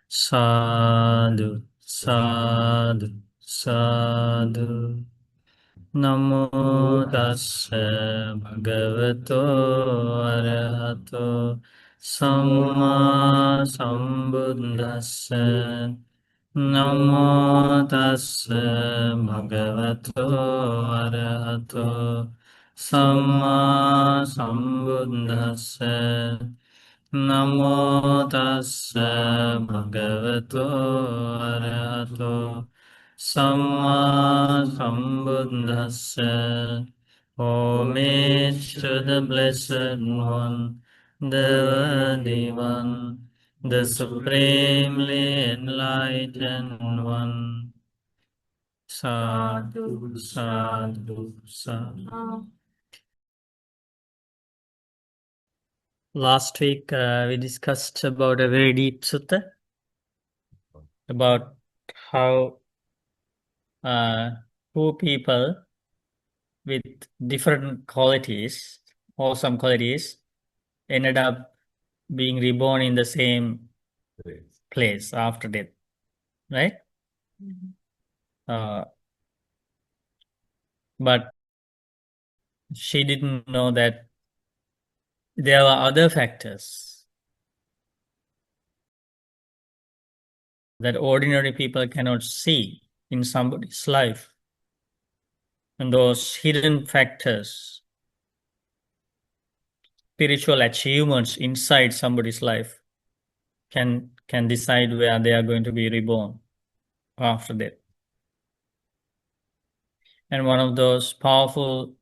Sadhu, sadhu, sadhu. Namo tassa bhagavato arahato samma sambuddhassa. Namo tassa bhagavato arahato samma sambuddhassa. Namo tassa bhagavato arahato Samma Sambuddhassa. Homage to the Blessed One, the Worthy One, the Supremely Enlightened One. Sadhu, sadhu, sadhu. Last week we discussed about a very deep sutta about how two people with different qualities, awesome qualities, ended up being reborn in the same place after death, right? But she didn't know that there were other factors that ordinary people cannot see in somebody's life. And those hidden factors, spiritual achievements inside somebody's life can decide where they are going to be reborn after death. And one of those powerful,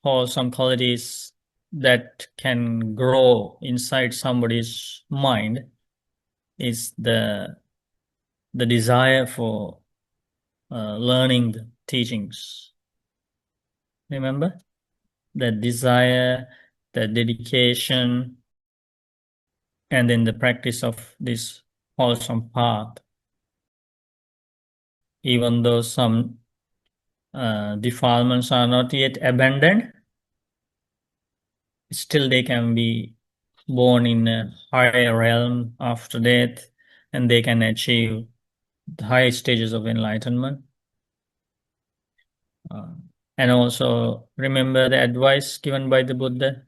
wholesome qualities that can grow inside somebody's mind is the desire for learning the teachings. Remember? The desire, the dedication, and then the practice of this wholesome path. Even though some defilements are not yet abandoned, still they can be born in a higher realm after death, and they can achieve the high stages of enlightenment. And also remember the advice given by the Buddha.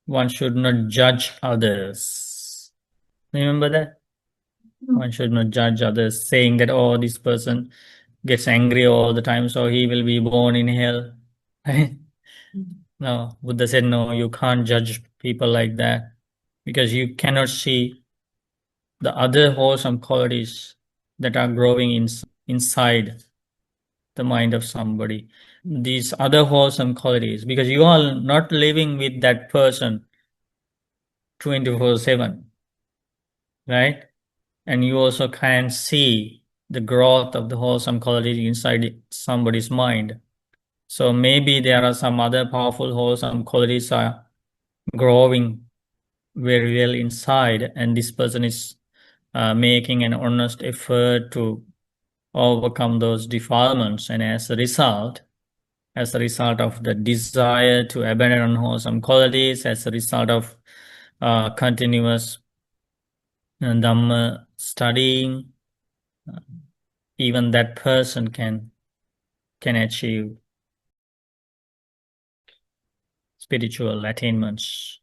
One should not judge others. Remember that? One should not judge others, saying that, oh, this person gets angry all the time, so he will be born in hell. Right? No, Buddha said, no, you can't judge people like that because you cannot see the other wholesome qualities that are growing inside the mind of somebody. These other wholesome qualities, because you are not living with that person 24/7, right? And you also can see the growth of the wholesome qualities inside somebody's mind. So maybe there are some other powerful wholesome qualities are growing very well inside, and this person is making an honest effort to overcome those defilements, and as a result of the desire to abandon unwholesome qualities, as a result of continuous Dhamma studying, even that person can achieve spiritual attainments.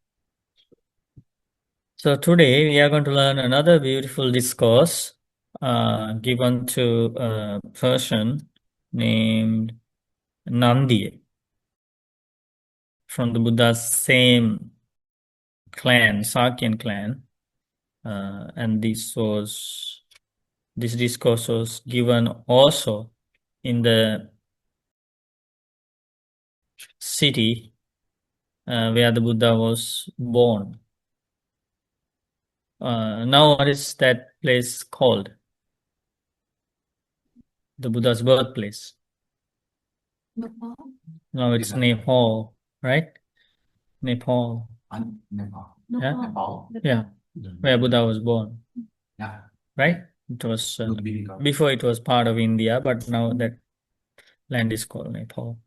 So today we are going to learn another beautiful discourse given to a person named Nandi from the Buddha's same clan, Sakyan clan. And this discourse was given also in the city where the Buddha was born. Now what is that place called? The Buddha's birthplace. Now it's Nepal, right? Nepal. Nepal. Yeah? Nepal. Yeah, where Buddha was born, Yeah. right? It was before it was part of India, but now that land is called Nepal.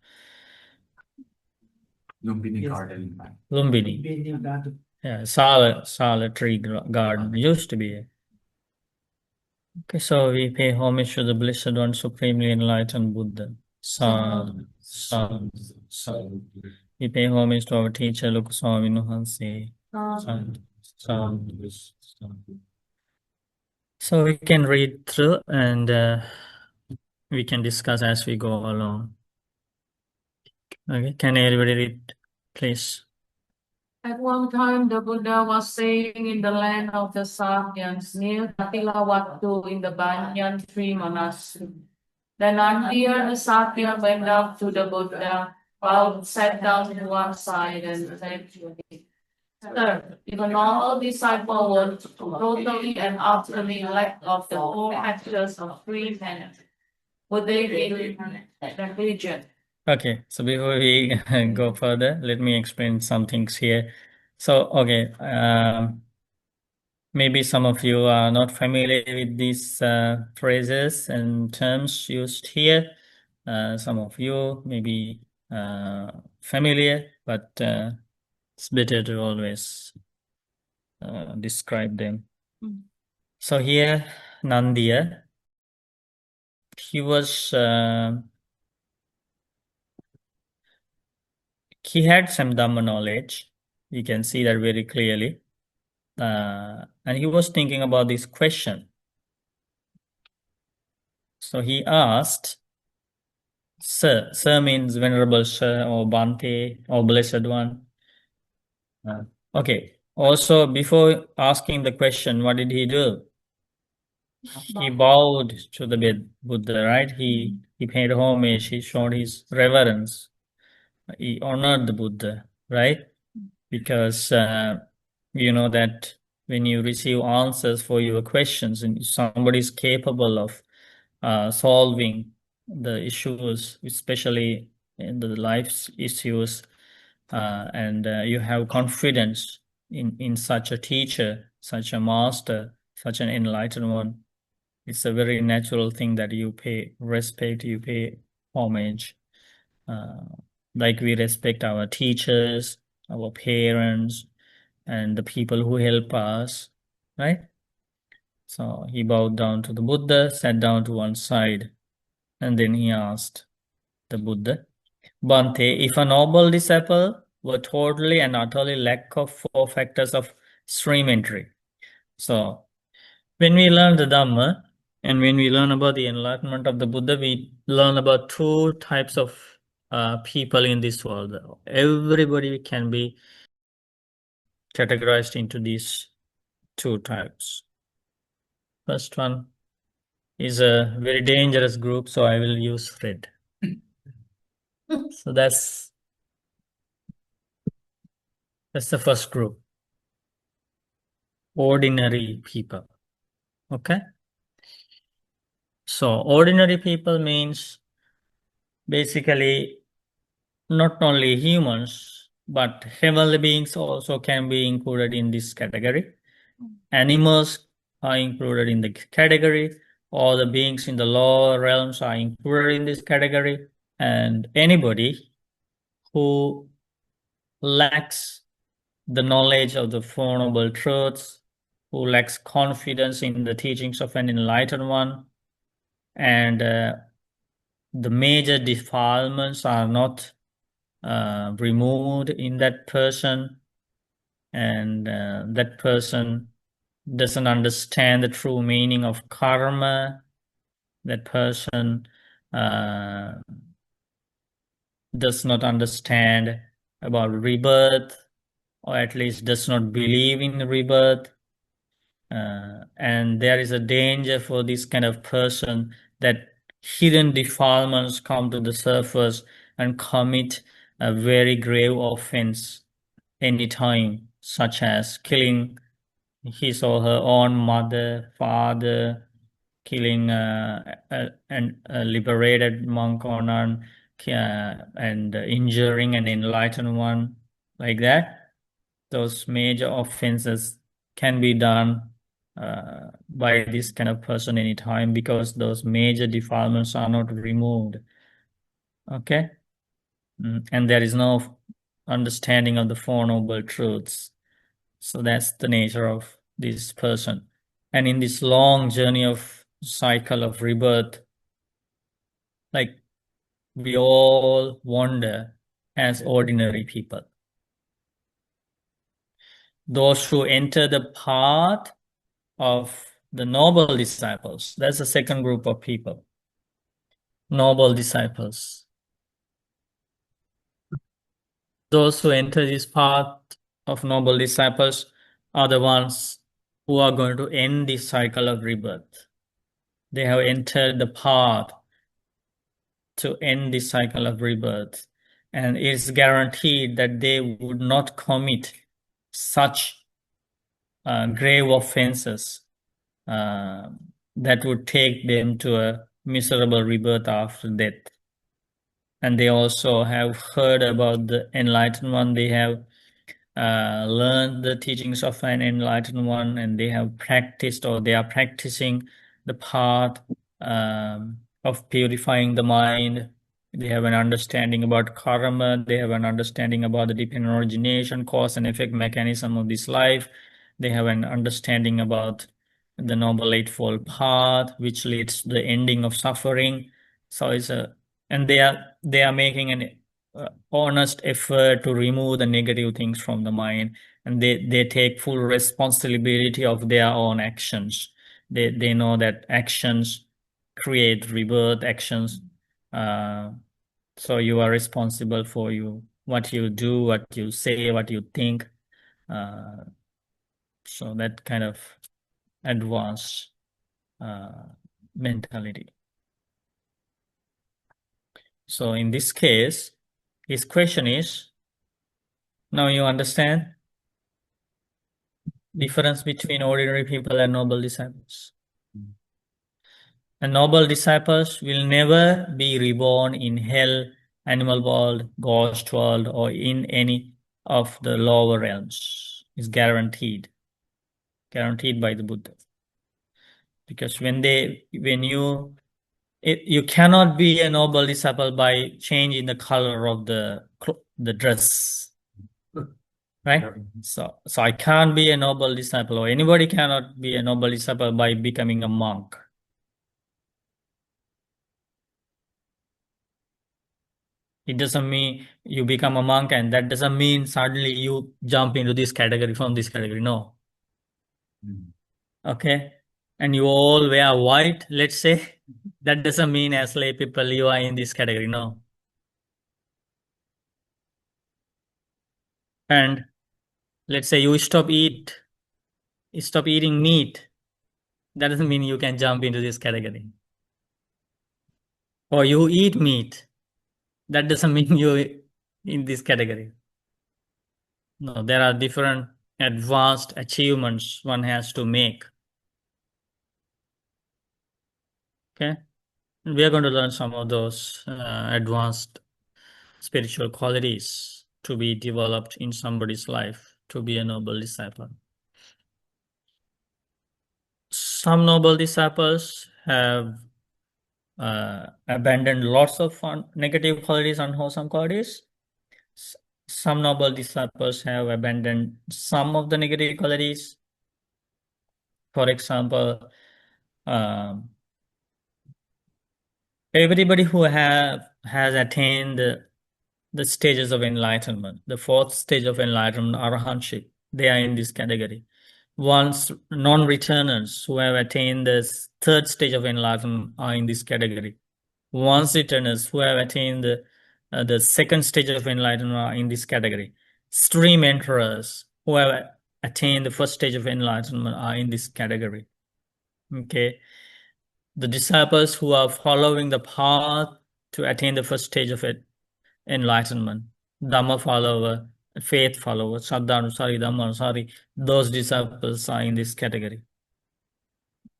Lumbini garden. Lumbini. Yeah, Sala tree garden used to be. Okay, so we pay homage to the Blessed One, Supremely Enlightened Buddha. Sadhu. We pay homage to our teacher, Lokuswami Nuhanse. Sadhu. So we can read through and we can discuss as we go along. Okay, can everybody read, please? At one time, the Buddha was staying in the land of the Sakyans near Katilawattu in the Banyan Tree Monastery. Then Nandiyasakka went up to the Buddha, bowed, sat down to one side, and said to him, Sir, if a normal disciple were totally and utterly lack of the four factors of free men, would they be negligent? Okay, so before we go further, let me explain some things here. So, okay, maybe some of you are not familiar with these phrases and terms used here. Some of you may be familiar, but it's better to always describe them. So here, Nandiya, he had some Dhamma knowledge. You can see that very clearly. And he was thinking about this question. So he asked, Sir. Sir means Venerable Sir or Bhante or Blessed One. Okay. Also, before asking the question, what did he do? He bowed to the Buddha, right? He paid homage, he showed his reverence. He honored the Buddha, right? Because you know that when you receive answers for your questions and somebody is capable of solving the issues, especially in the life issues, and you have confidence in such a teacher, such a master, such an enlightened one, it's a very natural thing that you pay respect, you pay homage. Like we respect our teachers, our parents, and the people who help us, right? So he bowed down to the Buddha, sat down to one side, and then he asked the Buddha, Bhante, if a noble disciple were totally and utterly lack of four factors of stream entry. So when we learn the Dhamma and when we learn about the enlightenment of the Buddha, we learn about two types of people in this world. Everybody can be categorized into these two types. First one is a very dangerous group, so I will use red. So that's the first group. Ordinary people. Okay? So ordinary people means basically not only humans, but heavenly beings also can be included in this category. Animals are included in the category. All the beings in the lower realms are included in this category. And anybody who lacks the knowledge of the Four Noble Truths, who lacks confidence in the teachings of an enlightened one, and the major defilements are not removed in that person, and that person doesn't understand the true meaning of karma, that person does not understand about rebirth, or at least does not believe in rebirth, and there is a danger for this kind of person that hidden defilements come to the surface and commit a very grave offense anytime, such as killing his or her own mother, father, killing a liberated monk or nun, and injuring an enlightened one, like that. Those major offenses can be done by this kind of person anytime because those major defilements are not removed. Okay? And there is no understanding of the Four Noble Truths. So that's the nature of this person. And in this long journey of cycle of rebirth, like we all wander as ordinary people. Those who enter the path of the noble disciples, that's the second group of people. Noble disciples. Those who enter this path of noble disciples are the ones who are going to end this cycle of rebirth. They have entered the path to end this cycle of rebirth, and it's guaranteed that they would not commit such grave offenses that would take them to a miserable rebirth after death. And they also have heard about the enlightened one. They have learned the teachings of an enlightened one, and they have practiced, or they are practicing the path of purifying the mind. They have an understanding about karma. They have an understanding about the dependent origination, cause and effect mechanism of this life. They have an understanding about the Noble Eightfold Path, which leads to the ending of suffering. So and they are making an honest effort to remove the negative things from the mind, and they take full responsibility of their own actions. They know that actions create rebirth. Actions, so you are responsible for what you do, what you say, what you think. So that kind of advanced mentality. So in this case, his question is, now you understand difference between ordinary people and noble disciples. And noble disciples will never be reborn in hell, animal world, ghost world, or in any of the lower realms. It's guaranteed by the Buddha. Because you cannot be a noble disciple by changing the color of the dress. Right? So I can't be a noble disciple, or anybody cannot be a noble disciple by becoming a monk. It doesn't mean you become a monk, and that doesn't mean suddenly you jump into this category from this category. No. Okay. And you all wear white, let's say. That doesn't mean as lay people you are in this category. No. And let's say you stop eating meat. That doesn't mean you can jump into this category. Or you eat meat. That doesn't mean you in this category. No, there are different advanced achievements one has to make. Okay. We are going to learn some of those advanced spiritual qualities to be developed in somebody's life to be a noble disciple. Some noble disciples have abandoned lots of negative qualities, unwholesome qualities. Some noble disciples have abandoned some of the negative qualities. For example, everybody who has attained the stages of enlightenment, the fourth stage of enlightenment, arahantship, they are in this category. Once non-returners who have attained the third stage of enlightenment are in this category. Once returners who have attained the second stage of enlightenment are in this category. Stream enterers who have attained the first stage of enlightenment are in this category. Okay. The disciples who are following the path to attain the first stage of enlightenment, Dhamma follower, faith follower, Saddhanusari, Dhammanusari, those disciples are in this category.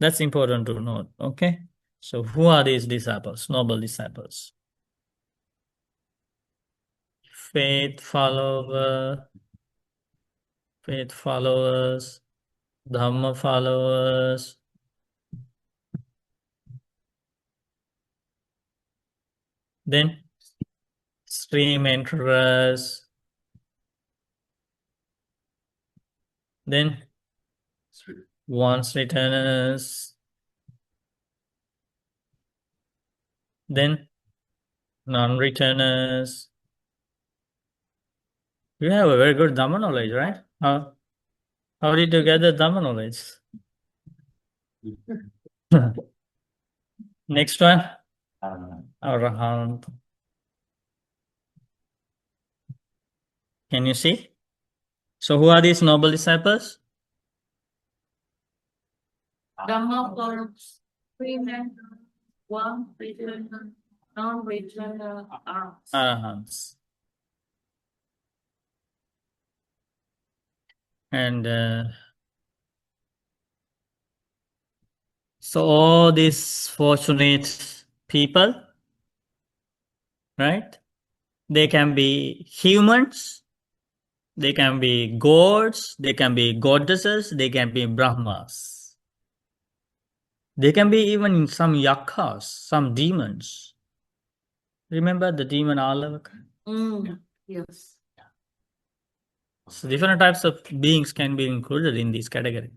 That's important to note, okay? So who are these disciples, noble disciples? Faith followers, Dhamma followers, then stream enterers, Then once returners. Then non-returners. You have a very good Dhamma knowledge, right? How did you get the Dhamma knowledge? Next one, Arahant. Can you see? So who are these noble disciples? Dhamma forms three men, one returner, non-returner, Arahants. And so all these fortunate people, right? They can be humans, they can be gods, they can be goddesses, they can be Brahmas. They can be even some yakhas, some demons. Remember the demon Alavaka? Yes. So different types of beings can be included in this category.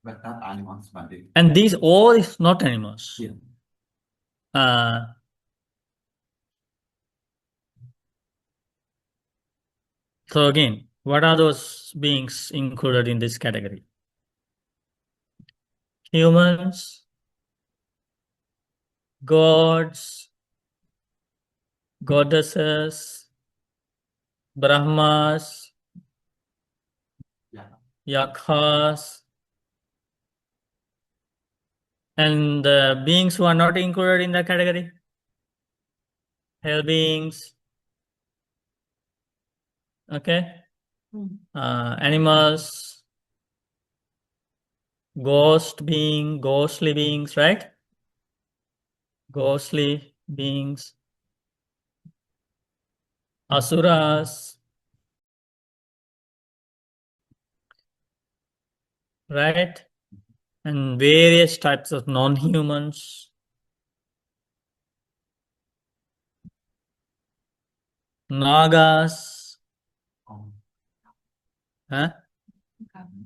But not animals, but they. And these all is not animals. Yeah. So again, what are those beings included in this category? Humans, gods, goddesses, Brahmas, Yeah. yakhas, and the beings who are not included in the category? Hell beings, okay, animals, ghostly beings, right? Ghostly beings, asuras, right? And various types of non-humans, nagas, huh?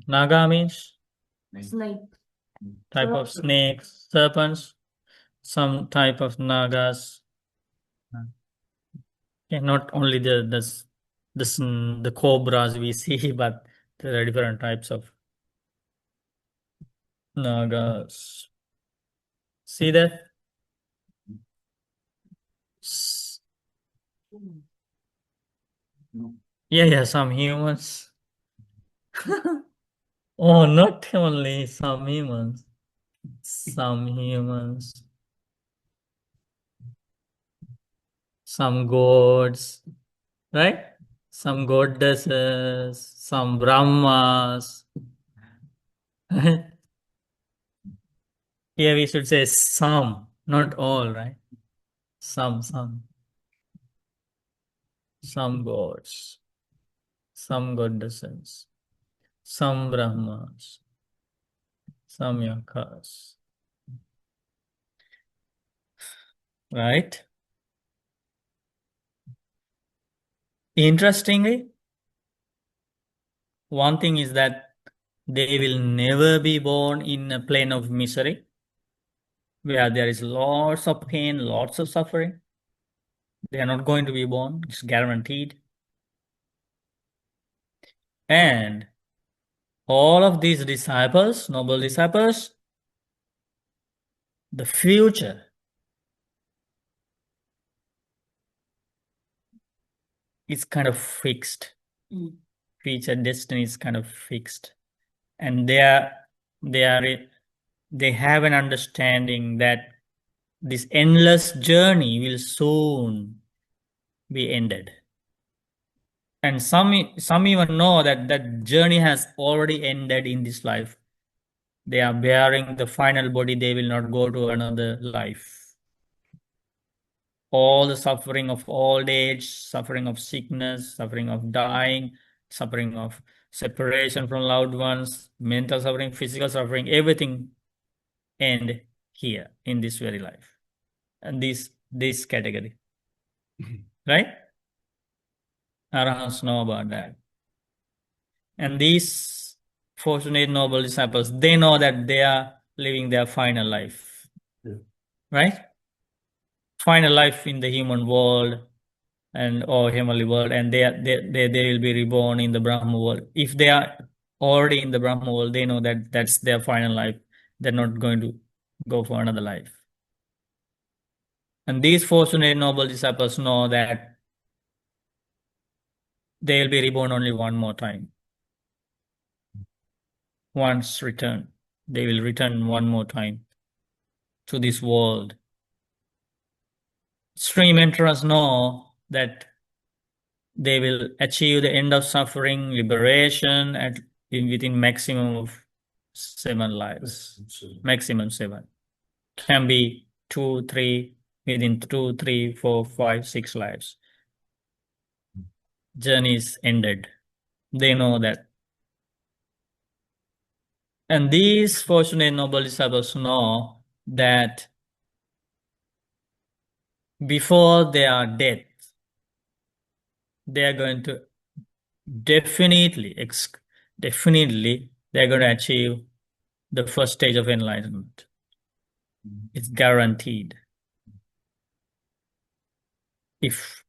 Naga means Snake. type of snakes, serpents, some type of nagas. Okay, not only the cobras we see, but there are different types of nagas. See that? Yeah, some humans. Oh, not only some humans. Some humans. Some gods, right? Some goddesses, some Brahmas. Here we should say some, not all, right? Some gods, some goddesses, some Brahmas, some yakas, right? Interestingly, one thing is that they will never be born in a plane of misery, where there is lots of pain, lots of suffering. They are not going to be born, it's guaranteed. And all of these disciples, noble disciples, the future is kind of fixed. Future destiny is kind of fixed. And they have an understanding that this endless journey will soon be ended. And some even know that that journey has already ended in this life. They are bearing the final body, they will not go to another life. All the suffering of old age, suffering of sickness, suffering of dying, suffering of separation from loved ones, mental suffering, physical suffering, everything end here in this very life. And this category. Right? Arahants know about that. And these fortunate noble disciples, they know that they are living their final life. Yeah. Right? Final life in the human world and or heavenly world, and they will be reborn in the Brahma world. If they are already in the Brahma world, they know that that's their final life. They're not going to go for another life. And these fortunate noble disciples know that they'll be reborn only one more time. Once return, they will return one more time to this world. Stream enterers know that they will achieve the end of suffering, liberation within maximum of 7 lives. Maximum 7. Can be 2, 3, within 2, 3, 4, 5, 6 lives. Journey is ended. They know that. And these fortunate noble disciples know that before they are dead, they are going to definitely they're going to achieve the first stage of enlightenment. It's guaranteed. If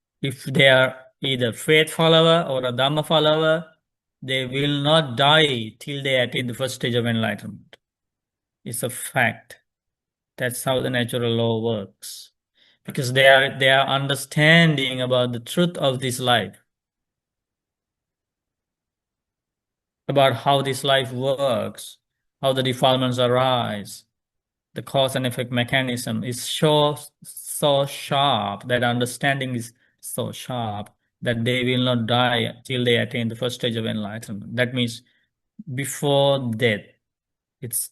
they are either faith follower or a Dhamma follower, they will not die till they attain the first stage of enlightenment. It's a fact. That's how the natural law works. Because they are understanding about the truth of this life, about how this life works, how the defilements arise, the cause and effect mechanism is so sharp, that understanding is so sharp that they will not die till they attain the first stage of enlightenment. That means before death, it's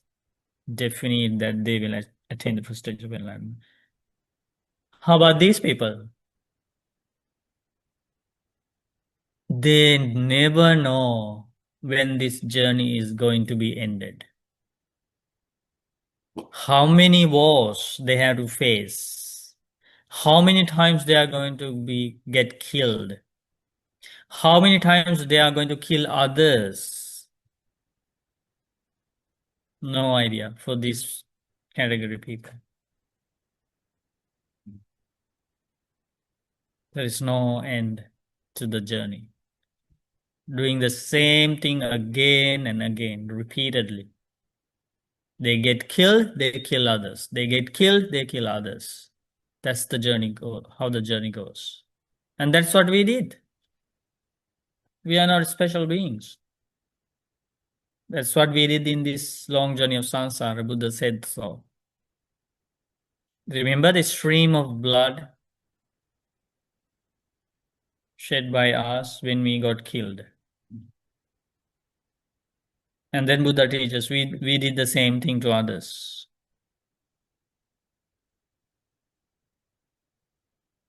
definite that they will attain the first stage of enlightenment. How about these people? They never know when this journey is going to be ended. How many wars they have to face, how many times they are going to get killed, how many times they are going to kill others. No idea for this category people. There is no end to the journey. Doing the same thing again and again, repeatedly. They get killed, they kill others. They get killed, they kill others. That's the journey how the journey goes. And that's what we did. We are not special beings. That's what we did in this long journey of samsara. Buddha said so. Remember the stream of blood shed by us when we got killed. And then Buddha teaches we did the same thing to others.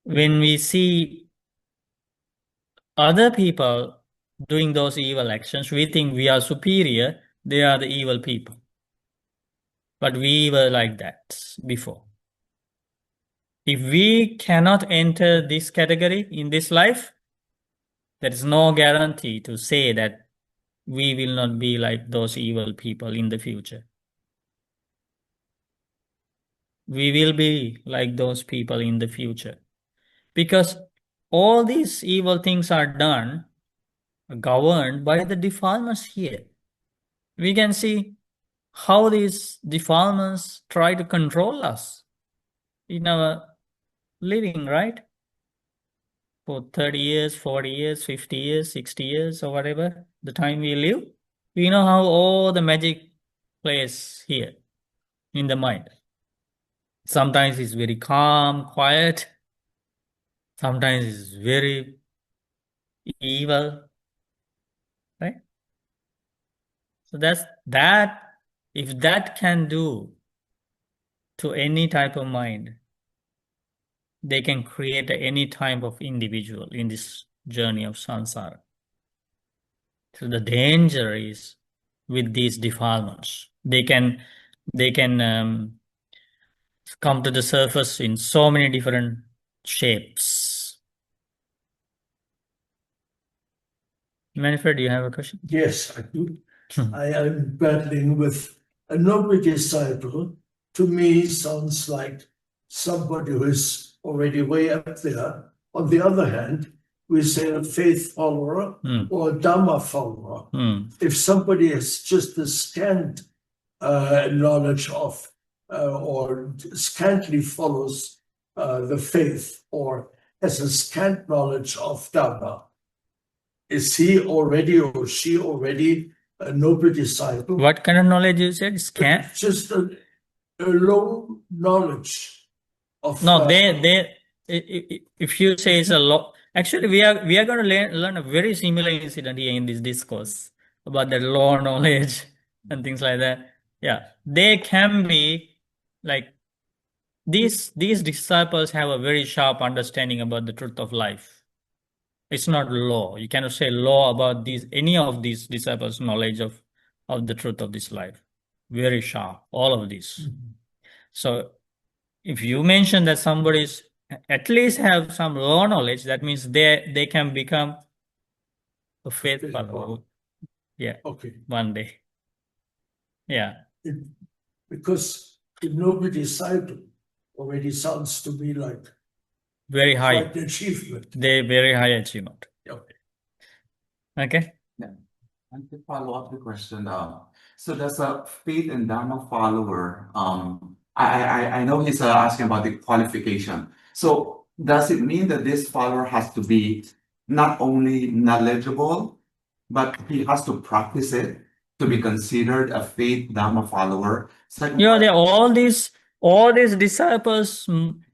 When we see other people doing those evil actions, we think we are superior, they are the evil people. But we were like that before. If we cannot enter this category in this life, there is no guarantee to say that we will not be like those evil people in the future. We will be like those people in the future. Because all these evil things are governed by the defilements here. We can see how these defilements try to control us in our living, right? For 30 years, 40 years, 50 years, 60 years, or whatever, the time we live, we know how all the magic plays here in the mind. Sometimes it's very calm, quiet. Sometimes it's very evil, right? So if that can do to any type of mind, they can create any type of individual in this journey of samsara. So the danger is with these defilements. They can come to the surface in so many different shapes. Manfred, do you have a question? Yes, I do. I am battling with a noble disciple. To me, sounds like somebody who is already way up there. On the other hand, we say a faith follower or a Dharma follower. If somebody has just a scant knowledge of or scantily follows the faith or has a scant knowledge of Dharma, is he already or she already a noble disciple? What kind of knowledge you said? Scan? Just a low knowledge of. No, if you say it's a law, actually we are going to learn a very similar incident here in this discourse about the law knowledge and things like that. Yeah, they can be like these disciples have a very sharp understanding about the truth of life. It's not law. You cannot say law about any of these disciples' knowledge of the truth of this life. Very sharp, all of these. So if you mention that somebody's at least have some law knowledge, that means they can become a faith follower. Yeah. Okay. One day. Yeah. Because the noble disciple already sounds to me like very high quite an achievement. They very high achievement. Okay. Okay. Yeah. And to follow up the question, so does a faith and Dharma follower, I know he's asking about the qualification. So does it mean that this follower has to be not only knowledgeable, but he has to practice it to be considered a faith Dharma follower? All these disciples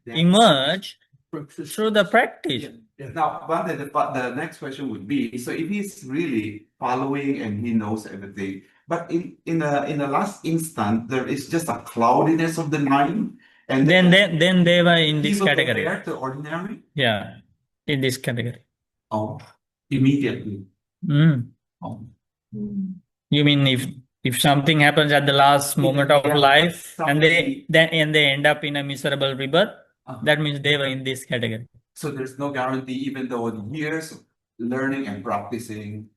emerge through the practice. Yeah. Now, but the next question would be: so if he's really following and he knows everything, but in the last instant there is just a cloudiness of the mind, and then they were in this he will category. compare to ordinary. Yeah, in this category. Oh, immediately. Oh. You mean if something happens at the last moment of life and they end up in a miserable rebirth, that means they were in this category. So there's no guarantee, even though years of learning and practicing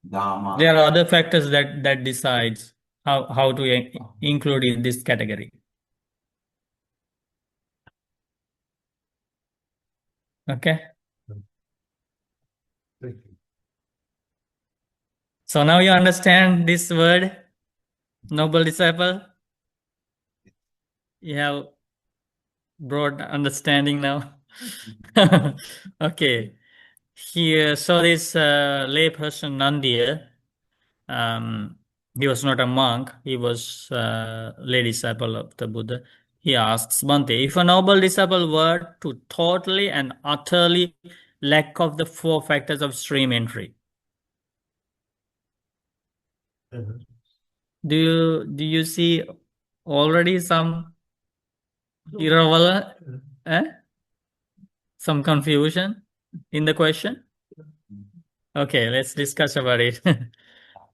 Dharma. There are other factors that decides how to include in this category. Okay. Thank you. So now you understand this word, noble disciple. You have broad understanding now. Okay. Here, so this lay person Nandiya, he was not a monk, he was a lay disciple of the Buddha. He asks, Bhante, if a noble disciple were to totally and utterly lack of the 4 factors of stream entry, do you see already some irrelevant, some confusion in the question? Okay, let's discuss about it.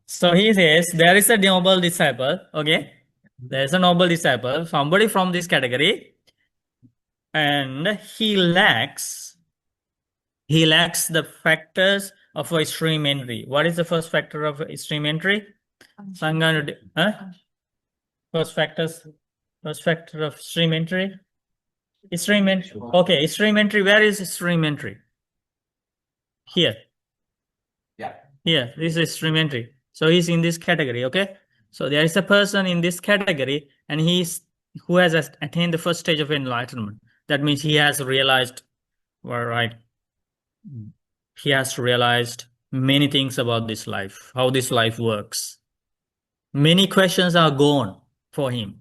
So he says there is a noble disciple. Okay, there is a noble disciple, somebody from this category, and he lacks the factors of a stream entry. What is the first factor of stream entry? So I'm going to first factor of stream entry. Stream entry. Okay, stream entry. Where is stream entry? Here. Yeah. Here. This is stream entry. So he's in this category. Okay. So there is a person in this category, and who has attained the first stage of enlightenment. That means he has realized, well, right? He has realized many things about this life, how this life works. Many questions are gone for him.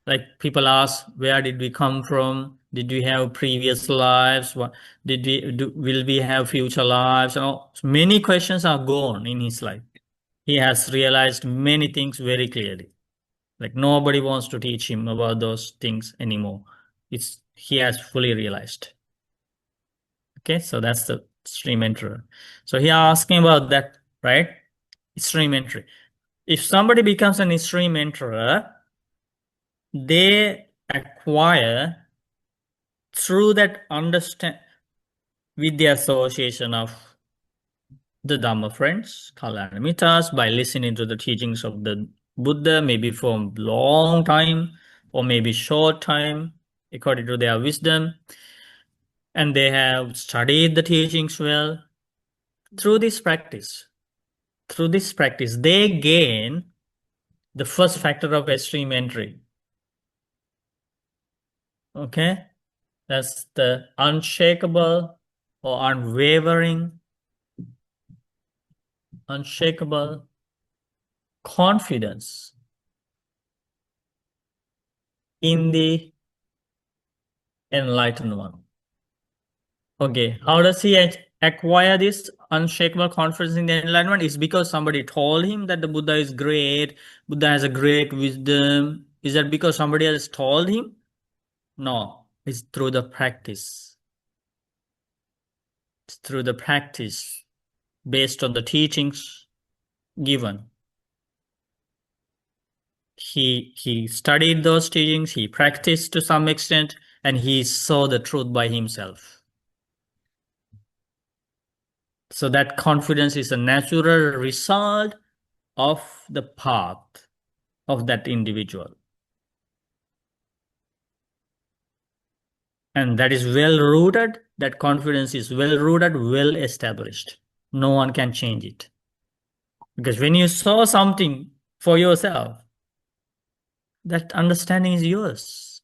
Like people ask, where did we come from? Did we have previous lives? What did we do? Will we have future lives? And all, many questions are gone in his life. He has realized many things very clearly. Like nobody wants to teach him about those things anymore. He has fully realized. Okay, so that's the stream entry. So he asking about that, right? Stream entry. If somebody becomes an stream enterer, they acquire through that with the association of the Dhamma friends, Kalyanamittas, by listening to the teachings of the Buddha, maybe for a long time or maybe short time, according to their wisdom, and they have studied the teachings well. Through this practice, they gain the first factor of extreme entry. Okay? That's the unshakable or unwavering, unshakable confidence in the enlightened one. Okay, how does he acquire this unshakable confidence in the enlightenment? It's because somebody told him that the Buddha is great, Buddha has a great wisdom. Is that because somebody else told him? No, it's through the practice. It's through the practice based on the teachings given. He studied those teachings, he practiced to some extent, and he saw the truth by himself. So that confidence is a natural result of the path of that individual. And that is well rooted, that confidence is well rooted, well established. No one can change it. Because when you saw something for yourself, that understanding is yours.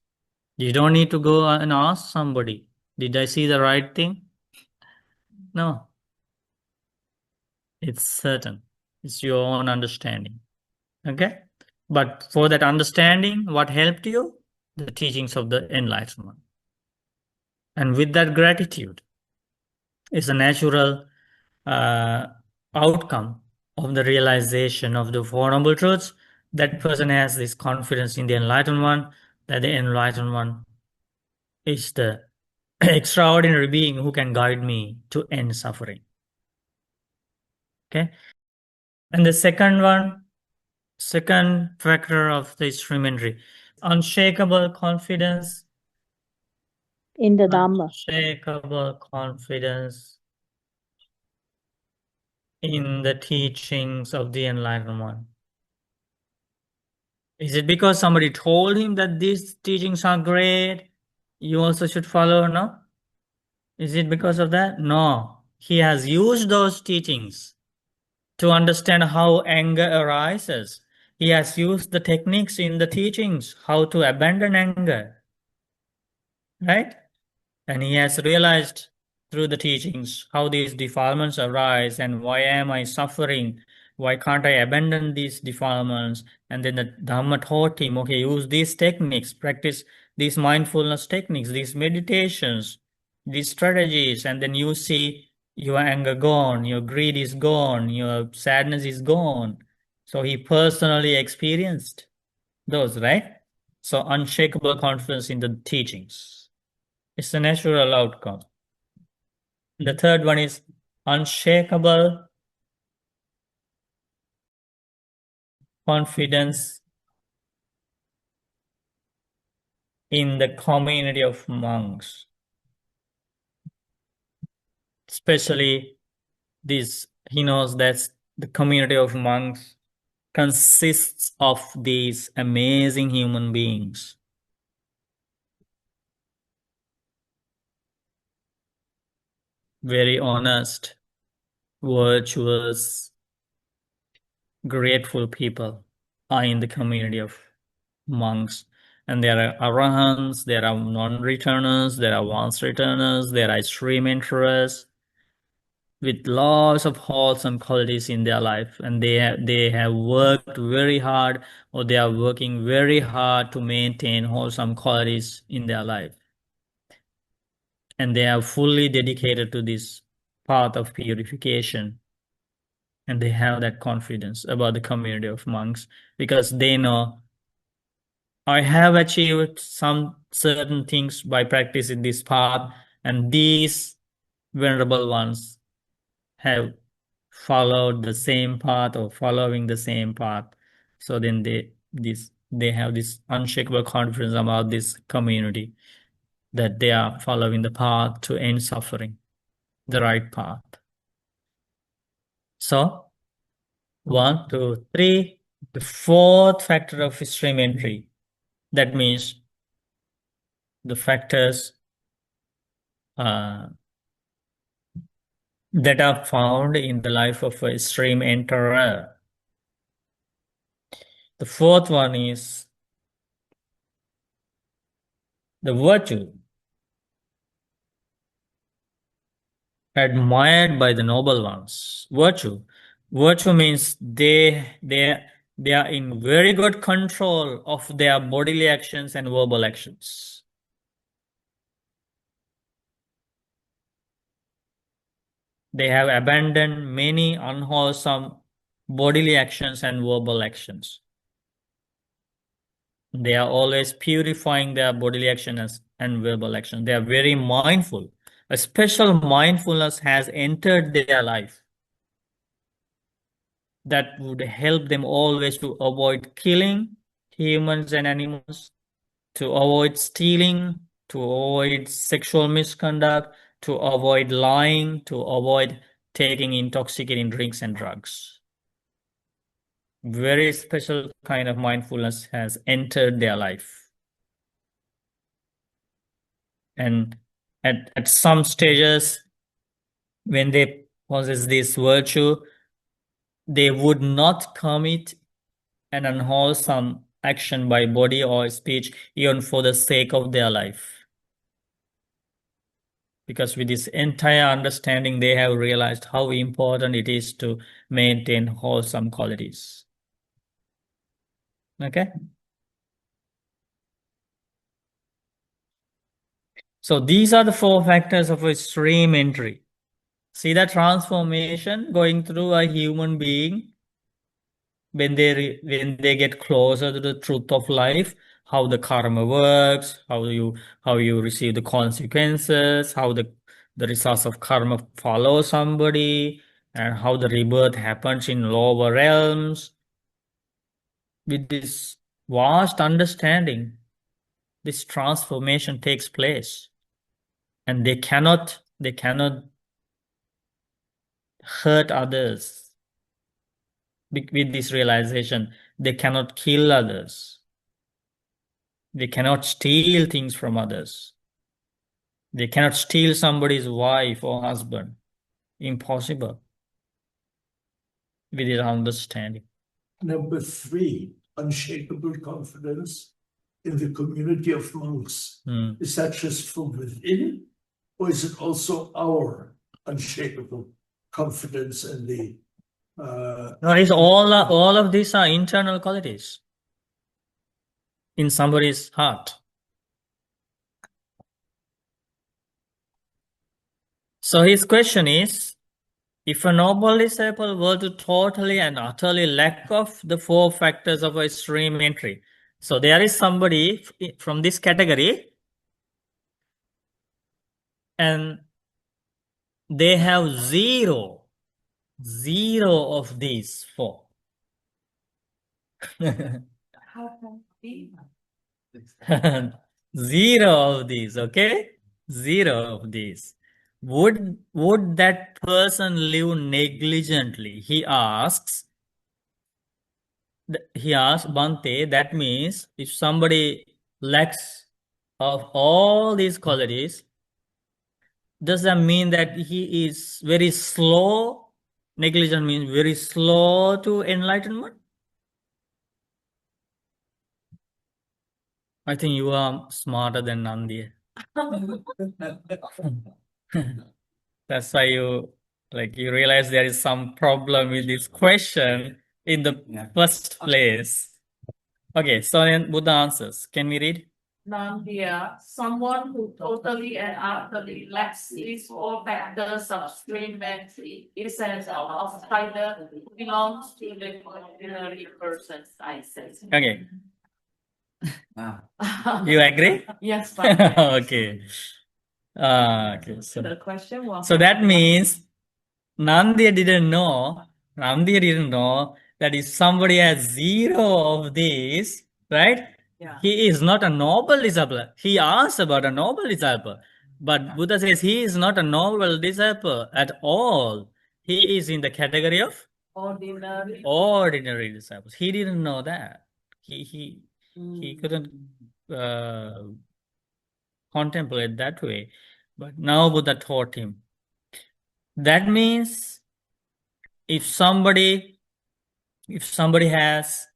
You don't need to go and ask somebody, did I see the right thing? No. It's certain. It's your own understanding. Okay? But for that understanding, what helped you? The teachings of the enlightenment. And with that gratitude is a natural outcome of the realization of the Four Noble Truths. That person has this confidence in the enlightened one, that the enlightened one is the extraordinary being who can guide me to end suffering. Okay? And the second factor of the extreme entry, unshakable confidence. In the Dhamma. Unshakable confidence in the teachings of the enlightened one. Is it because somebody told him that these teachings are great, you also should follow? No? Is it because of that? No. He has used those teachings to understand how anger arises. He has used the techniques in the teachings, how to abandon anger. Right? And he has realized through the teachings how these defilements arise and why am I suffering? Why can't I abandon these defilements? And then the Dhamma taught him, okay, use these techniques, practice these mindfulness techniques, these meditations, these strategies, and then you see your anger gone, your greed is gone, your sadness is gone. So he personally experienced those, right? So unshakable confidence in the teachings. It's a natural outcome. The third one is unshakable confidence in the community of monks. Especially this, he knows that the community of monks consists of these amazing human beings. Very honest, virtuous, grateful people are in the community of monks. And there are arahants, there are non-returners, there are once returners, there are extreme enterers with lots of wholesome qualities in their life, and they have worked very hard, or they are working very hard to maintain wholesome qualities in their life. And they are fully dedicated to this path of purification. And they have that confidence about the community of monks because they know I have achieved some certain things by practicing this path, and these venerable ones have followed the same path or following the same path. So then they have this unshakable confidence about this community, that they are following the path to end suffering, the right path. So, 1, 2, 3, the fourth factor of stream entry. That means the factors that are found in the life of a stream enterer. The fourth one is the virtue admired by the noble ones. Virtue means they are in very good control of their bodily actions and verbal actions. They have abandoned many unwholesome bodily actions and verbal actions. They are always purifying their bodily actions and verbal actions. They are very mindful. A special mindfulness has entered their life that would help them always to avoid killing humans and animals, to avoid stealing, to avoid sexual misconduct, to avoid lying, to avoid taking intoxicating drinks and drugs. Very special kind of mindfulness has entered their life. And at some stages, when they possess this virtue, they would not commit an unwholesome action by body or speech, even for the sake of their life. Because with this entire understanding, they have realized how important it is to maintain wholesome qualities. Okay? So these are the four factors of a stream entry. See the transformation going through a human being when they get closer to the truth of life, how the karma works, how you receive the consequences, how the results of karma follow somebody, and how the rebirth happens in lower realms. With this vast understanding, this transformation takes place, and they cannot hurt others. With this realization, they cannot kill others. They cannot steal things from others. They cannot steal somebody's wife or husband. Impossible. With this understanding. Number 3, unshakable confidence in the community of monks. Is that just from within, or is it also our unshakable confidence in the No, it's all of these are internal qualities in somebody's heart. So his question is, if a noble disciple were to totally and utterly lack of the four factors of a stream entry, so there is somebody from this category and they have zero of these four. Zero of these, okay? Zero of these. Would that person live negligently? He asks, Bhante, that means if somebody lacks of all these qualities, does that mean that he is very slow? Negligent means very slow to enlightenment? I think you are smarter than Nandi. That's why you realize there is some problem with this question in the first place. Okay, so then Buddha answers. Can we read? Nandya, someone who totally and utterly lacks these four factors of stream entry is an outsider who belongs to the ordinary person's eyes. Okay. You agree? Yes, Okay. Okay. the question was. So that means Nandya didn't know that if somebody has zero of these, right? Yeah. He is not a noble disciple. He asks about a noble disciple. But Buddha says he is not a noble disciple at all. he is in the category of ordinary. disciples. He didn't know that. He couldn't contemplate that way. But now Buddha taught him. That means if somebody has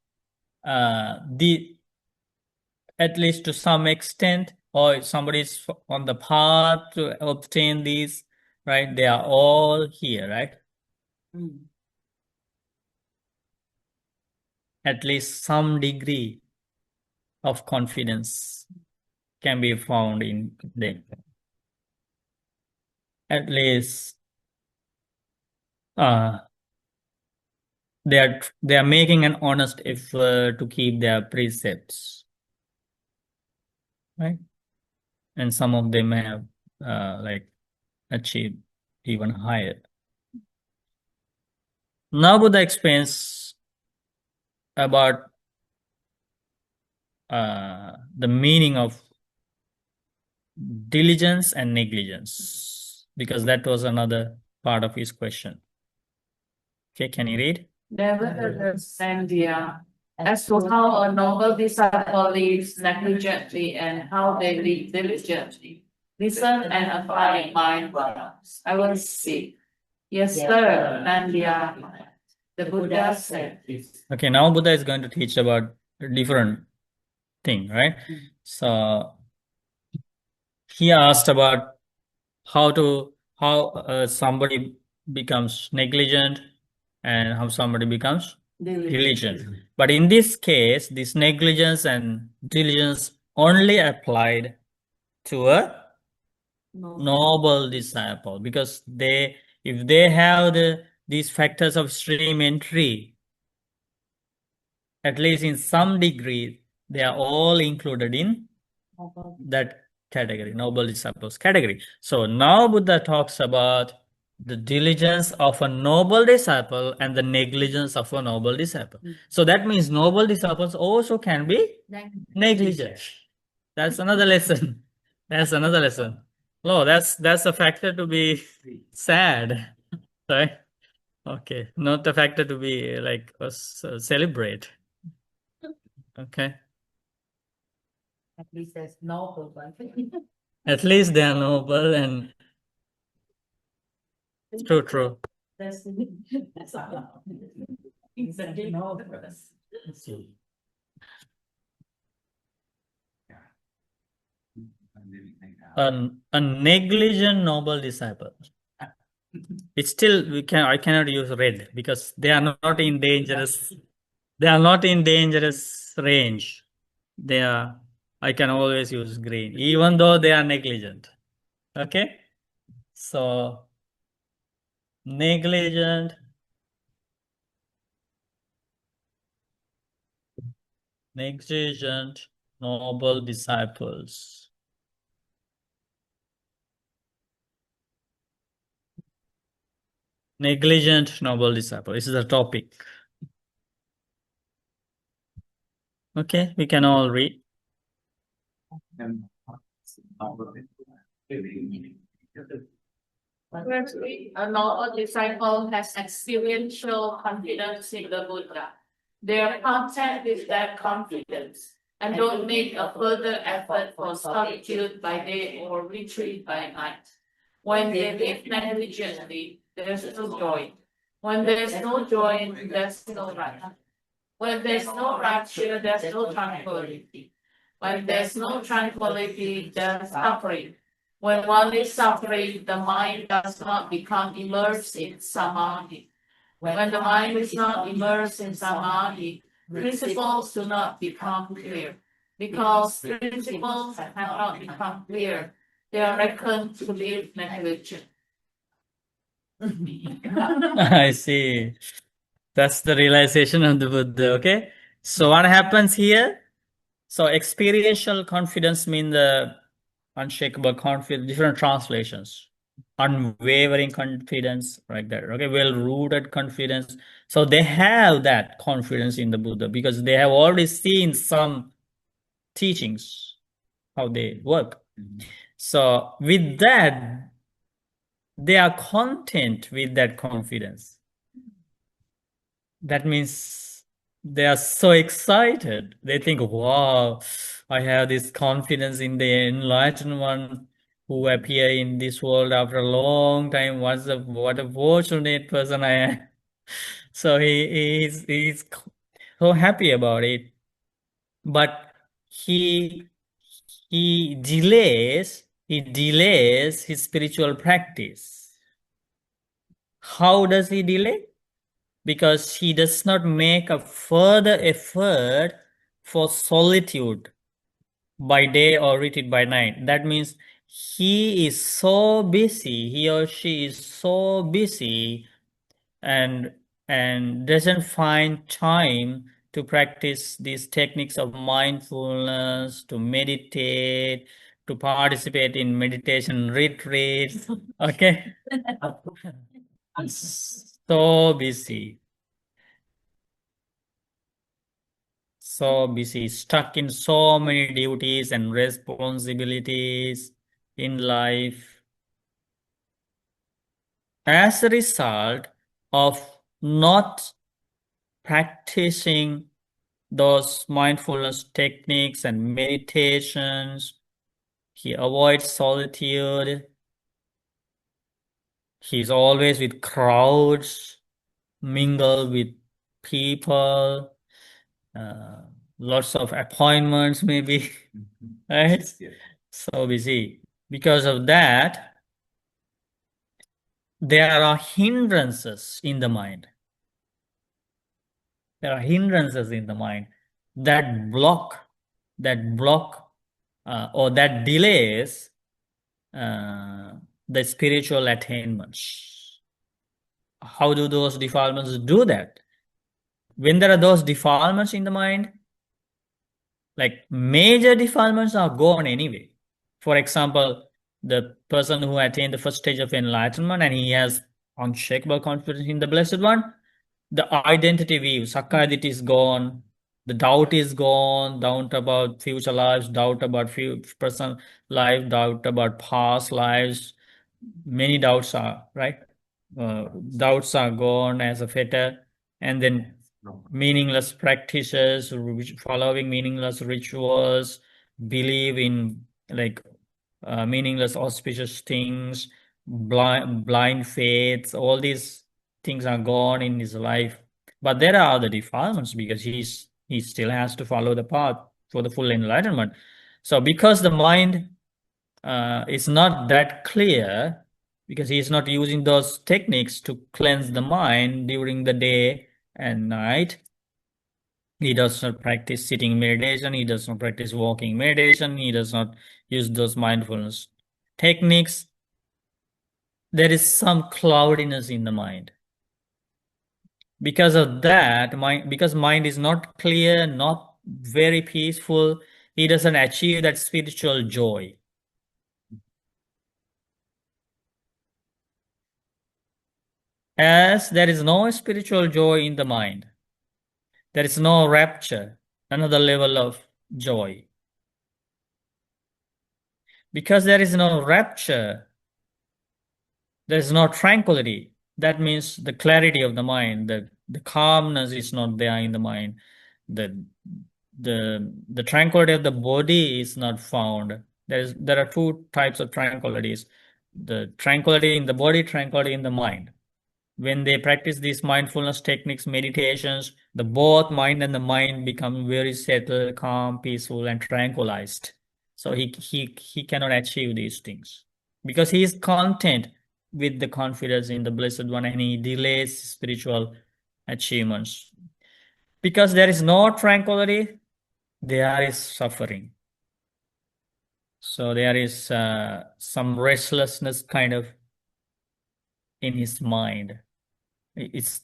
the at least to some extent, or somebody is on the path to obtain these, right? They are all here, right? At least some degree of confidence can be found in them. At least they are making an honest effort to keep their precepts, right? And some of them have like achieved even higher. Now Buddha explains about the meaning of diligence and negligence, because that was another part of his question. Okay, can you read? Nevertheless, Nandya, as to how a noble disciple lives negligently and how they live diligently, listen and apply mind. I will see. Yes, sir, Nandya. The Buddha said. Okay, now Buddha is going to teach about a different thing, right? So he asked about how somebody becomes negligent and how somebody becomes diligent. But in this case, this negligence and diligence only applied to a noble disciple, because if they have these factors of stream entry, at least in some degree, they are all included in that category, noble disciples category. So now Buddha talks about the diligence of a noble disciple and the negligence of a noble disciple. So that means noble disciples also can be negligent. That's another lesson. That's another lesson. Oh, that's a factor to be sad, right? Okay, not a factor to be like celebrate. Okay. At least there's noble one. At least they are noble and true. That's exactly noble. A negligent noble disciple. It's still I cannot use red because they are not in dangerous. They are not in dangerous range. I can always use green, even though they are negligent. Okay, so negligent noble disciples. Negligent noble disciple. This is the topic. Okay, we can all read. Firstly, a noble disciple has experiential confidence in the Buddha. They are content with that confidence and don't make a further effort for solitude by day or retreat by night. When they live negligently, there's no joy. When there's no joy, there's no rapture. When there's no rapture, there's no tranquility. When there's no tranquility, there's suffering. When one is suffering, the mind does not become immersed in samadhi. When the mind is not immersed in samadhi, principles do not become clear. Because principles have not become clear, they are reckoned to live negligent. I see. That's the realization of the Buddha. Okay. So what happens here? So experiential confidence means the unshakable confidence, different translations. Unwavering confidence, like that. Okay, well-rooted confidence. So they have that confidence in the Buddha because they have already seen some teachings, how they work. So with that, they are content with that confidence. That means they are so excited. They think, wow, I have this confidence in the enlightened one who appear in this world after a long time. What a fortunate person I am. So he's so happy about it. But he delays his spiritual practice. How does he delay? Because he does not make a further effort for solitude by day or retreat by night. That means he is so busy, he or she is so busy and doesn't find time to practice these techniques of mindfulness, to meditate, to participate in meditation retreats. Okay? So busy. So busy, stuck in so many duties and responsibilities in life. As a result of not practicing those mindfulness techniques and meditations, he avoids solitude. He's always with crowds, mingle with people, lots of appointments maybe, right? Yeah. So busy. Because of that, there are hindrances in the mind. There are hindrances in the mind that block or that delays the spiritual attainments. How do those defilements do that? When there are those defilements in the mind, like major defilements are gone anyway. For example, the person who attained the first stage of enlightenment and he has unshakable confidence in the Blessed One, the identity view, Sakkayaditthi is gone, the doubt is gone, doubt about future lives, doubt about present life, doubt about past lives. Many doubts are, right? Doubts are gone as a fetter, and then meaningless practices, following meaningless rituals, believe in like meaningless auspicious things, blind faiths, all these things are gone in his life. But there are other defilements because he still has to follow the path for the full enlightenment. So because the mind is not that clear, because he is not using those techniques to cleanse the mind during the day and night, he does not practice sitting meditation, he does not practice walking meditation, he does not use those mindfulness techniques. There is some cloudiness in the mind. Because of that, because mind is not clear, not very peaceful, he doesn't achieve that spiritual joy. As there is no spiritual joy in the mind, there is no rapture, another level of joy. Because there is no rapture, there is no tranquility. That means the clarity of the mind, the calmness is not there in the mind. The tranquility of the body is not found. There are two types of tranquilities: the tranquility in the body, tranquility in the mind. When they practice these mindfulness techniques, meditations, the both mind and the mind become very settled, calm, peaceful, and tranquilized. So he cannot achieve these things because he is content with the confidence in the Blessed One and he delays spiritual achievements. Because there is no tranquility, there is suffering. So there is some restlessness kind of in his mind. It's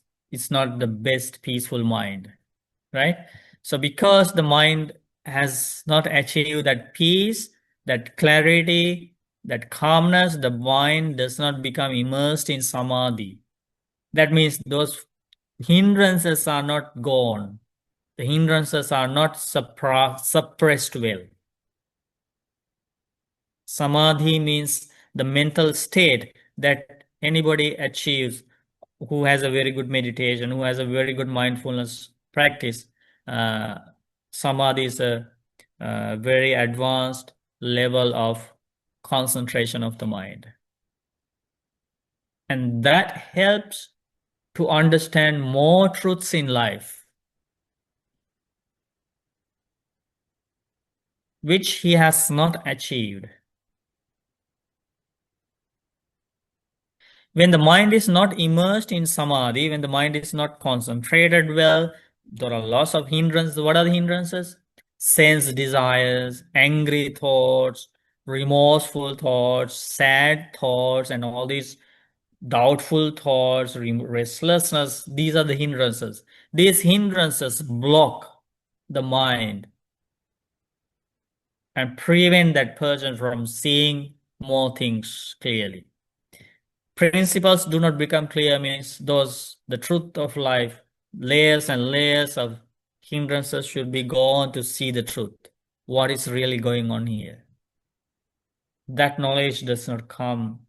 not the best peaceful mind, right? So because the mind has not achieved that peace, that clarity, that calmness, the mind does not become immersed in samadhi. That means those hindrances are not gone. The hindrances are not suppressed well. Samadhi means the mental state that anybody achieves, who has a very good meditation, who has a very good mindfulness practice, samadhi is a very advanced level of concentration of the mind. And that helps to understand more truths in life, which he has not achieved. When the mind is not immersed in samadhi, when the mind is not concentrated well, there are lots of hindrances. What are the hindrances? Sense desires, angry thoughts, remorseful thoughts, sad thoughts, and all these doubtful thoughts, restlessness. These are the hindrances. These hindrances block the mind and prevent that person from seeing more things clearly. Principles do not become clear means the truth of life, layers and layers of hindrances should be gone to see the truth. What is really going on here? That knowledge does not come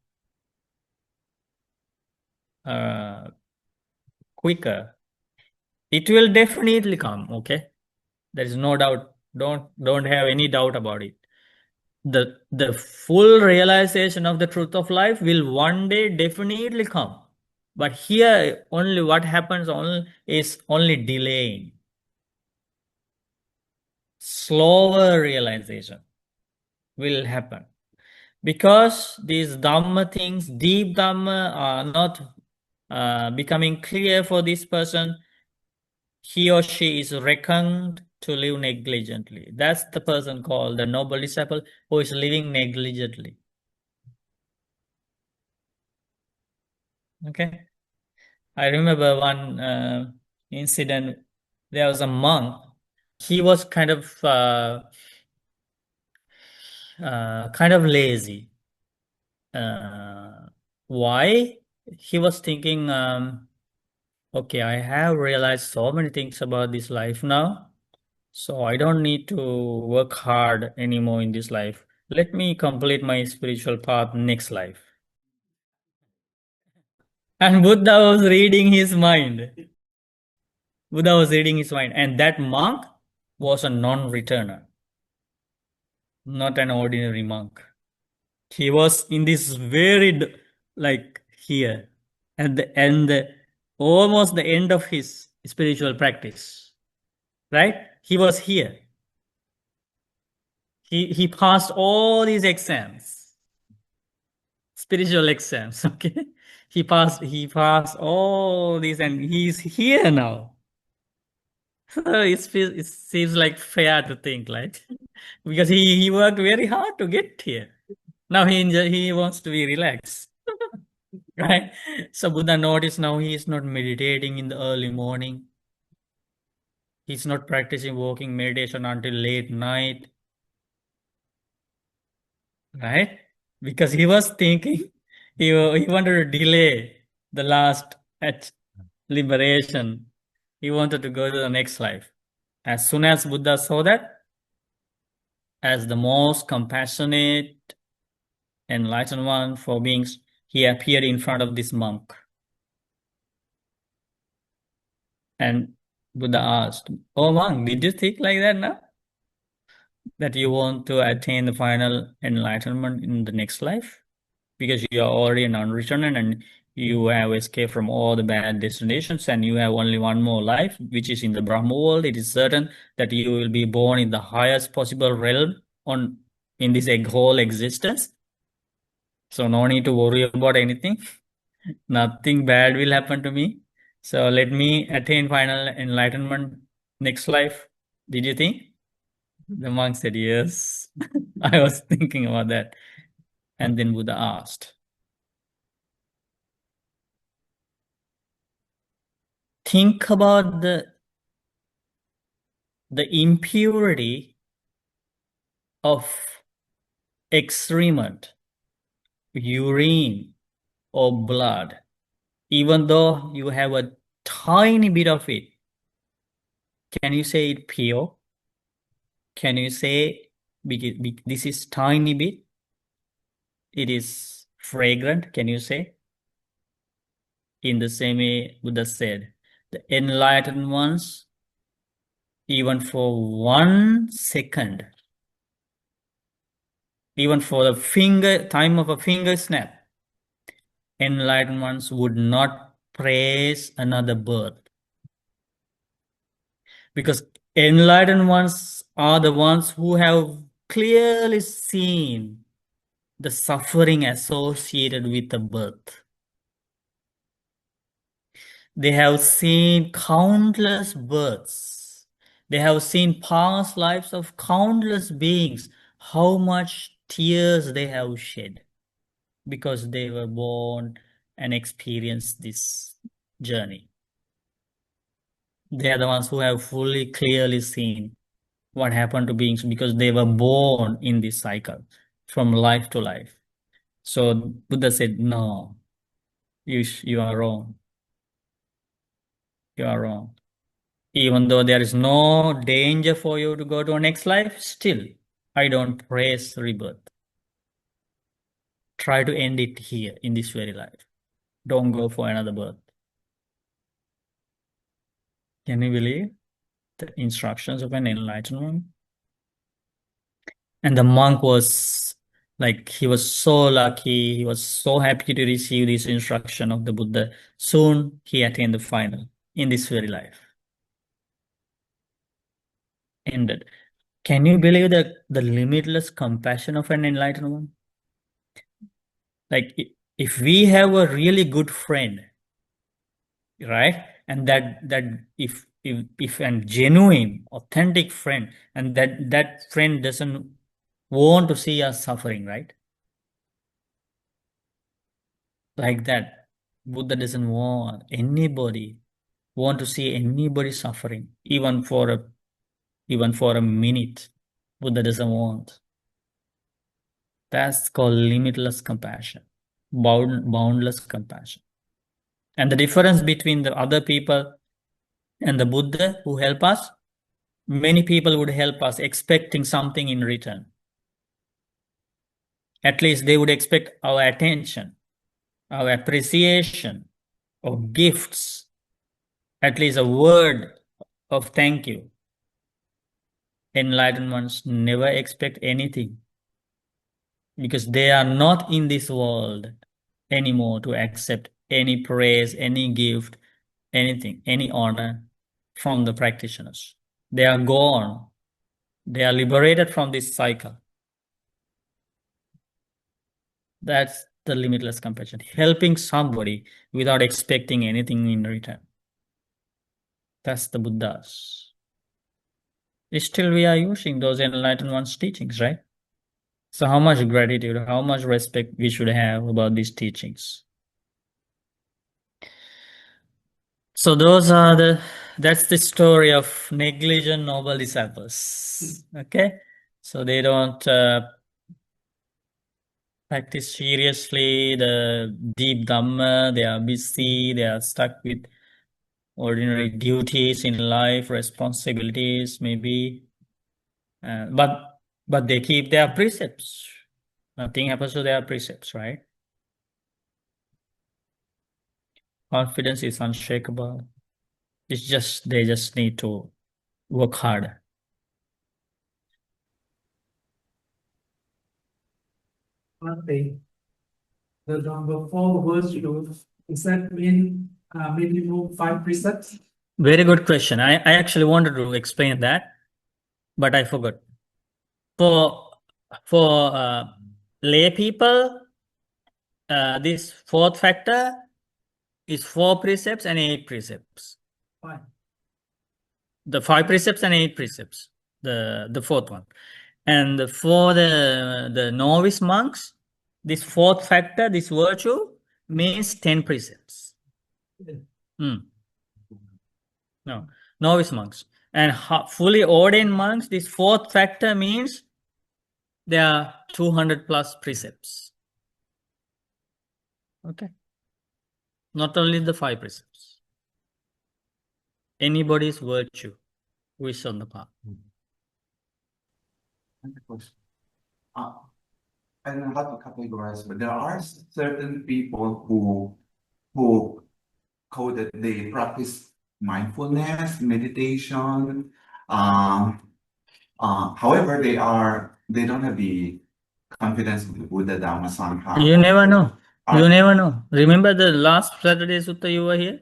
quicker. It will definitely come, okay? There is no doubt. Don't have any doubt about it. The full realization of the truth of life will one day definitely come. But here only what happens is only delaying. Slower realization will happen. Because these Dhamma things, deep Dhamma, are not becoming clear for this person, he or she is reckoned to live negligently. That's the person called the noble disciple who is living negligently. Okay. I remember one incident. There was a monk. He was kind of lazy. Why? He was thinking, okay, I have realized so many things about this life now, so I don't need to work hard anymore in this life. Let me complete my spiritual path next life. And Buddha was reading his mind. Buddha was reading his mind. And that monk was a non-returner, not an ordinary monk. He was in this very, here, at the end, almost the end of his spiritual practice, right? He was here. He passed all these exams, spiritual exams, okay? He passed all these and he's here now. It seems like fair to think, like, because he worked very hard to get here. Now he wants to be relaxed, right? So Buddha noticed now he is not meditating in the early morning. He's not practicing walking meditation until late night, right? Because he was thinking he wanted to delay the last liberation. He wanted to go to the next life. As soon as Buddha saw that, as the most compassionate, enlightened one for beings, he appeared in front of this monk. And Buddha asked, "Oh monk, did you think like that now? That you want to attain the final enlightenment in the next life? Because you are already an unreturner and you have escaped from all the bad destinations and you have only one more life, which is in the Brahma world. It is certain that you will be born in the highest possible realm in this whole existence. So no need to worry about anything. Nothing bad will happen to me. So let me attain final enlightenment next life. Did you think?" The monk said, "Yes." I was thinking about that. And then Buddha asked, think about the impurity of excrement, urine, or blood. Even though you have a tiny bit of it, can you say it pure? Can you say this is tiny bit? It is fragrant, can you say? In the same way, Buddha said, the enlightened ones, even for 1 second, even for the time of a finger snap, enlightened ones would not praise another birth. Because enlightened ones are the ones who have clearly seen the suffering associated with the birth. They have seen countless births. They have seen past lives of countless beings, how much tears they have shed because they were born and experienced this journey. They are the ones who have fully, clearly seen what happened to beings because they were born in this cycle from life to life. So Buddha said, no, you are wrong. You are wrong. Even though there is no danger for you to go to a next life, still, I don't praise rebirth. Try to end it here in this very life. Don't go for another birth. Can you believe the instructions of an enlightened one? And the monk was like, he was so lucky. He was so happy to receive this instruction of the Buddha. Soon he attained the final in this very life. Ended. Can you believe the limitless compassion of an enlightened one? Like if we have a really good friend, right? And that if a genuine, authentic friend, and that friend doesn't want to see us suffering, right? Like that, Buddha doesn't want to see anybody suffering, even for a minute. Buddha doesn't want. That's called limitless compassion, boundless compassion. And the difference between the other people and the Buddha who help us, many people would help us expecting something in return. At least they would expect our attention, our appreciation, or gifts, at least a word of thank you. Enlightened ones never expect anything because they are not in this world anymore to accept any praise, any gift, anything, any honor from the practitioners. They are gone. They are liberated from this cycle. That's the limitless compassion, helping somebody without expecting anything in return. That's the Buddhas. Still, we are using those enlightened ones' teachings, right? So how much gratitude, how much respect we should have about these teachings. So that's the story of negligent noble disciples. Okay? So they don't practice seriously the deep Dhamma, they are busy, they are stuck with ordinary duties in life, responsibilities maybe, but they keep their precepts. Nothing happens to their precepts, right? Confidence is unshakable. They just need to work hard. One thing, the number 4 virtues, does that mean minimum 5 precepts? Very good question. I actually wanted to explain that, but I forgot. For lay people, this fourth factor is 4 precepts and 8 precepts. Fine. The 5 precepts and 8 precepts, the fourth one. And for the novice monks, this fourth factor, this virtue, means 10 precepts. No, novice monks. And fully ordained monks, this fourth factor means there are 200 plus precepts. Okay. Not only the 5 precepts. Anybody's virtue who is on the path. I don't know how to categorize, but there are certain people who quoted they practice mindfulness, meditation. However, they don't have the confidence of the Buddha, Dhamma, Sangha. You never know. You Are- never know. Remember the last Saturday Sutta you were here?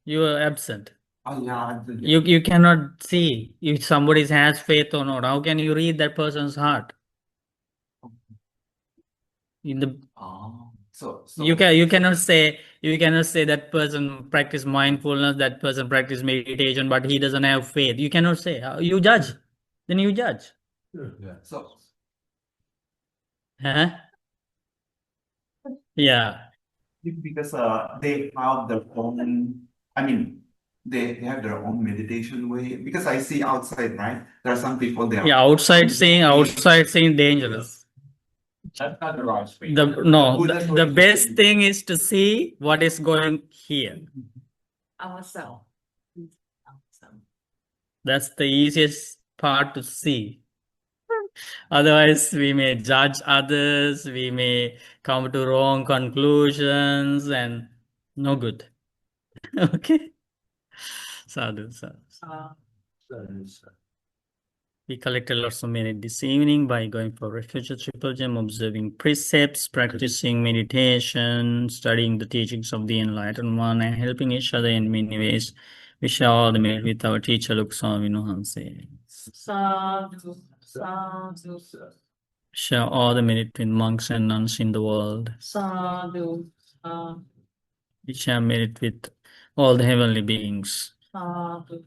You were absent. Oh yeah, You cannot see if somebody has faith or not. How can you read that person's heart? In the so you cannot say that person practice mindfulness, that person practice meditation, but he doesn't have faith. You cannot say. You judge. Then you judge. yeah. So Huh? Yeah. because they have their own, I mean, they have their own meditation way. Because I see outside, right? There are some people they are Yeah. Outside saying dangerous. That's not the right way. The best thing is to see what is going here. Ourselves. That's the easiest part to see. Otherwise, we may judge others, we may come to wrong conclusions, and no good. Okay. Sadhu, sadhu. We collected lots of merit this evening by going for refugee triple gem, observing precepts, practicing meditation, studying the teachings of the enlightened one, and helping each other in many ways. We share all the merit with our teacher, Lukswami Nuhanse. Sadhu, sadhu, Share all the merit with monks and nuns in the world. sadhu, sadhu, We share merit with all the heavenly beings. sadhu.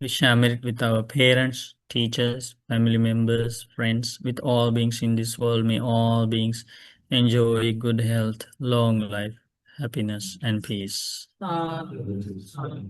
We share merit with our parents, teachers, family members, friends, with all beings in this world. May all beings enjoy good health, long life, happiness, and peace. Sadhu, sadhu.